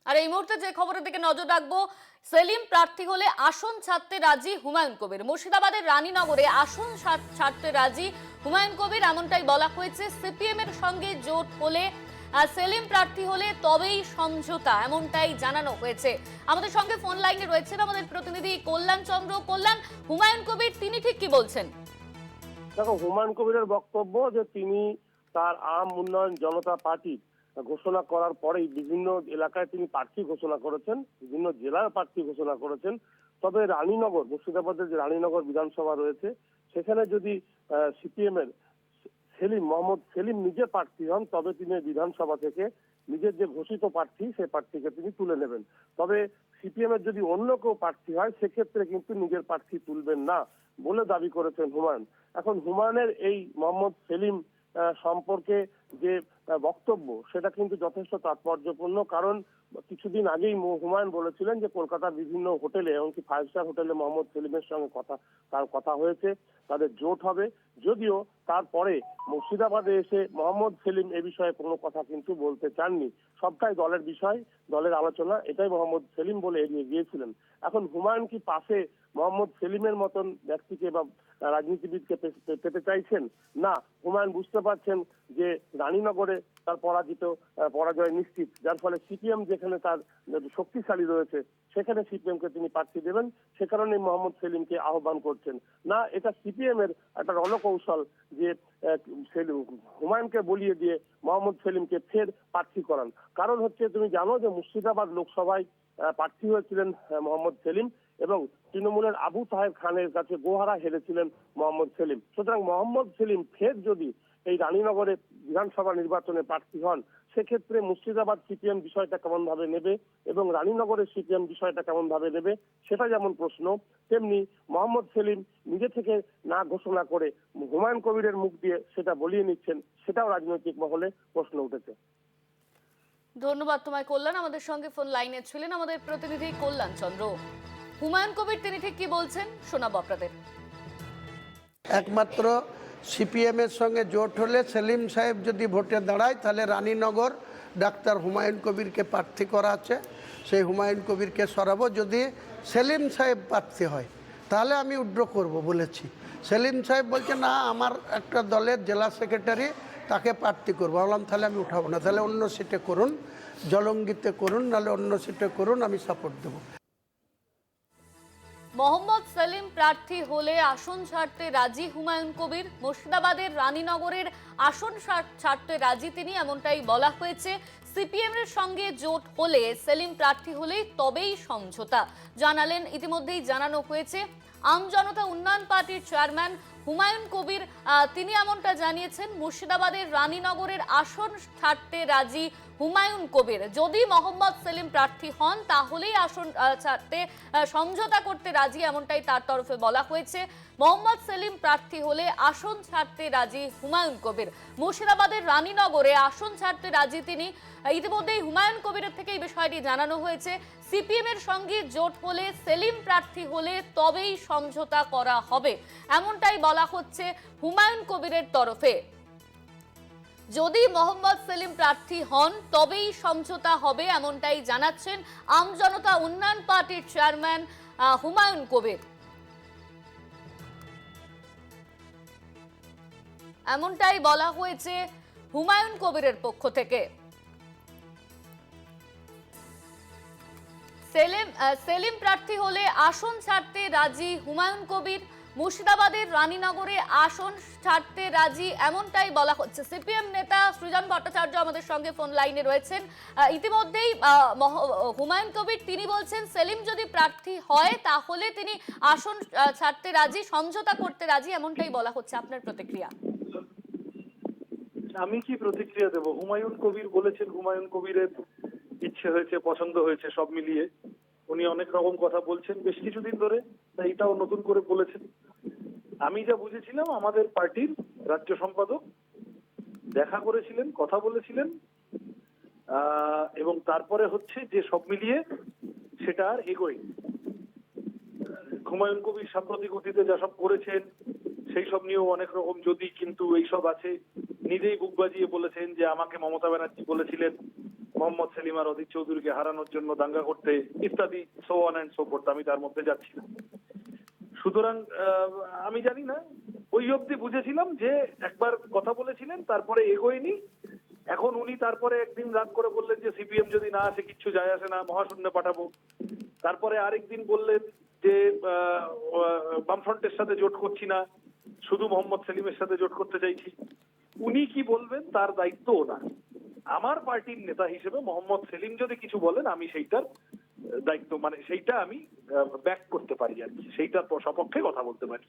আর এই মুহূর্তে যে খবরের দিকে নজর রাখবো, সেলিম প্রার্থী হলে আসন ছাড়তে রাজি হুমায়ুন কবির। মুর্শিদাবাদের রানীনগরে আসন ছাড়তে রাজি হুমায়ুন কবির, এমনটাই বলা হয়েছে। সিপিএম এর সঙ্গে জোট হলে সেলিম প্রার্থী হলে তবেই সমঝোতা, এমনটাই জানানো হয়েছে। আমাদের সঙ্গে ফোন লাইনে রয়েছেন আমাদের প্রতিনিধি কল্যাণ চন্দ্র। কল্যাণ, হুমায়ুন কবির তিনি ঠিক কি বলছেন? দেখো, হুমায়ুন কবিরের বক্তব্য যে তিনি তার আম উন্নয়ন জনতা পার্টি ঘোষণা করার পরেই বিভিন্ন এলাকায় তিনি প্রার্থী ঘোষণা করেছেন, বিভিন্ন জেলার প্রার্থী ঘোষণা করেছেন। তবে রানীনগর, মুর্শিদাবাদের যে রানীনগর বিধানসভা রয়েছে, সেখানে যদি সিপিএম এর মোহাম্মদ সেলিম নিজে প্রার্থী হন, তবে তিনি বিধানসভা থেকে নিজের যে ঘোষিত প্রার্থী সেই প্রার্থীকে তিনি তুলে নেবেন। তবে সিপিএম এর যদি অন্য কেউ প্রার্থী হয়, সেক্ষেত্রে কিন্তু নিজের প্রার্থী তুলবেন না বলে দাবি করেছেন হুমায়ুন। এখন হুমায়ুনের এই মোহাম্মদ সেলিম সম্পর্কে যে বক্তব্য, সেটা কিন্তু যথেষ্ট তাৎপর্যপূর্ণ। কারণ কিছুদিন আগেই হুমায়ুন বলেছিলেন যে কলকাতার বিভিন্ন হোটেলে, এমনকি 5 স্টার হোটেলে মোহাম্মদ সেলিমের সঙ্গে তার কথা হয়েছে, তাদের জোট হবে। যদিও তারপরে মুর্শিদাবাদে এসে মোহাম্মদ সেলিম এ বিষয়ে কোনো কথা কিন্তু বলতে চাননি। সবটাই দলের বিষয়, দলের আলোচনা, এটাই মোহাম্মদ সেলিম বলে এড়িয়ে গিয়েছিলেন। এখন হুমায়ুন কি পাশে মোহাম্মদ সেলিমের মতন ব্যক্তিকে বা রাজনীতিবিদকে পেতে চাইছেন? না, হুমায়ুন বুঝতে পারছেন যে রানীনগরে তার পরাজয় নিশ্চিত, যার ফলে সিপিএম যেখানে তার শক্তিশালী রয়েছে, সেখানে সিপিএম কে তিনি প্রার্থী দেবেন। সে কারণে মোহাম্মদ সেলিমকে আহ্বান করছেন। না, এটা সিপিএম এর একটা রণকৌশল যে হুমায়ুনকে বলিয়ে দিয়ে মোহাম্মদ সেলিমকে ফের প্রার্থী করান। কারণ হচ্ছে, তুমি জানো যে মুর্শিদাবাদ লোকসভায় প্রার্থী হয়েছিলেন মোহাম্মদ সেলিম, এবং তৃণমূলের আবু তাহের খানের কাছে গোহারা হেরেছিলেন মোহাম্মদ সেলিম। সুতরাং মোহাম্মদ সেলিম ফের যদি এই রানীনগরে বিধানসভা নির্বাচনে প্রার্থী হন, সেক্ষেত্রে মুর্শিদাবাদ সিপিএম বিষয়টা কেমন ভাবে নেবে এবং রানীনগরের সিপিএম বিষয়টা কেমন ভাবে নেবে, সেটা যেমন প্রশ্ন, তেমনি মোহাম্মদ সেলিম নিজে থেকে না ঘোষণা করে হুমায়ুন কবিরের মুখ দিয়ে সেটা বলিয়ে নিচ্ছেন, সেটাও রাজনৈতিক মহলে প্রশ্ন উঠেছে। ধন্যবাদ তোমায় কল্যাণ। আমাদের সঙ্গে ফোন লাইনে ছিলেন আমাদের প্রতিনিধি কল্যাণ চন্দ্র। হুমায়ুন কবির তিনি ঠিক কি বলছেন শোনাবো আপনাদের। একমাত্র সিপিএম এর সঙ্গে জোট হলে সেলিম সাহেব যদি ভোটে দাঁড়ায়, তাহলে রানীনগর ডাক্তার হুমায়ুন কবিরকে প্রার্থী করা আছে, সেই হুমায়ুন কবিরকে সরাবো। যদি সেলিম সাহেব প্রার্থী হয়, তাহলে আমি উইথড্র করব বলেছি। সেলিম সাহেব বলছে না, আমার একটা দলের জেলা সেক্রেটারি, তাকে প্রার্থী করবো। বললাম তাহলে আমি উঠাবো না, তাহলে অন্য সিটে করুন, জলঙ্গিতে করুন, নাহলে অন্য সিটে করুন, আমি সাপোর্ট দেবো। মোহাম্মদ সেলিম প্রার্থী হলে আসন ছাড়তে রাজি হুমায়ুন কবির। মুর্শিদাবাদের রানীনগরের আসন ছাড়তে রাজি তিনি, এমনটাই বলা হয়েছে। সিপিএম এর সঙ্গে জোট হলে সেলিম প্রার্থী হলেই তবেই সমঝোতা জানালেন। ইতিমধ্যেই জানানো হয়েছে আম জনতা উন্নয়ন পার্টির চেয়ারম্যান হুমায়ুন কবির, তিনি এমনটা জানিয়েছেন। মুর্শিদাবাদের রানীনগরের আসন ছাড়তে রাজি হুমায়ুন কবির। যদি মোহাম্মদ সেলিম প্রার্থী হন, তাহলেই আসন ছাড়তে সমঝোতা করতে রাজি, এমনটাই তার তরফে বলা হয়েছে। মোহাম্মদ সেলিম প্রার্থী হলে আসন ছাড়তে রাজি হুমায়ুন কবির। মুর্শিদাবাদের রানীনগরে আসন ছাড়তে রাজি তিনি। ইতিমধ্যেই হুমায়ুন কবিরের থেকে এই বিষয়টি জানানো হয়েছে। সিপিএম এর সঙ্গে জোট হলে সেলিম প্রার্থী হলে তবেই সমঝোতা করা হবে, এমনটাই বলা হচ্ছে হুমায়ুন কবিরের তরফে। যদি মোহাম্মদ সেলিম প্রার্থী হন, তবেই সমঝোতা হবে, এমনটাই জানাচ্ছেন আম জনতা উন্নয়ন পার্টির চেয়ারম্যান হুমায়ুন কবির। এমনটাই বলা হয়েছে হুমায়ুন কবিরের পক্ষ থেকে। সেলিম প্রার্থী হলে আসন ছাড়তে রাজি হুমায়ুন কবির। মুর্শিদাবাদের রানীনগরে আসন ছাড়তে রাজি, এমনটাই বলা হচ্ছে। সিপিএম নেতা সৃজন ভট্টাচার্য আমাদের সঙ্গে ফোন লাইনে রয়েছেন। ইতিমধ্যেই হুমায়ুন কবির তিনি বলছেন, সেলিম যদি প্রার্থী হয়, তাহলে তিনি আসন ছাড়তে রাজি, সমঝোতা করতে রাজি, এমনটাই বলা হচ্ছে। আপনার প্রতিক্রিয়া? আমি কি প্রতিক্রিয়া দেব? হুমায়ুন কবির বলেছেন, হুমায়ুন কবিরের ইচ্ছে হয়েছে, পছন্দ হয়েছে, সব মিলিয়ে উনি অনেক রকম কথা বলছেন বেশ কিছুদিন ধরে, তাই এটাও নতুন করে বলেছেন। আমি যা বুঝেছিলাম, আমাদের পার্টির রাজ্য সম্পাদক দেখা করেছিলেন, কথা বলেছিলেন, এবং তারপরে হচ্ছে যে সব মিলিয়ে সেটা আর এগোয়। হুমায়ুন কবির সাম্প্রতিক অতীতে যা সব করেছেন, সেই সব নিয়েও অনেক রকম যদি কিন্তু এইসব আছে। নিজেই বুক বাজিয়ে বলেছেন যে আমাকে মমতা ব্যানার্জি বলেছিলেন মোহাম্মদ সেলিম আর অধীর চৌধুরীকে হারানোর জন্য দাঙ্গা করতে ইত্যাদি, so on and so fourth. আমি তার মধ্যে যাচ্ছি না। সুতরাং আমি জানি না, ওই অবধি বুঝেছিলাম যে একবার কথা বলেছিলেন, তারপরে এগোয়নি। এখন উনি তারপরে একদিন রাগ করে বললেন যে সিপিএম যদি না আসে কিচ্ছু যায় আসে না, মহাশূন্যে পাঠাবো। তারপরে আরেকদিন বললেন যে বামফ্রন্টের সাথে জোট করছি না, শুধু মোহাম্মদ সেলিমের সাথে জোট করতে চাইছি। উনি কি বলবেন তার দায়িত্ব ওনার। আমার পার্টির নেতা হিসেবে মোহাম্মদ সেলিম যদি কিছু বলেন, আমি সেইটার দায়িত্ব, মানে সেইটা আমি ব্যাক করতে পারি আর কি, সেইটার সপক্ষে কথা বলতে পারি।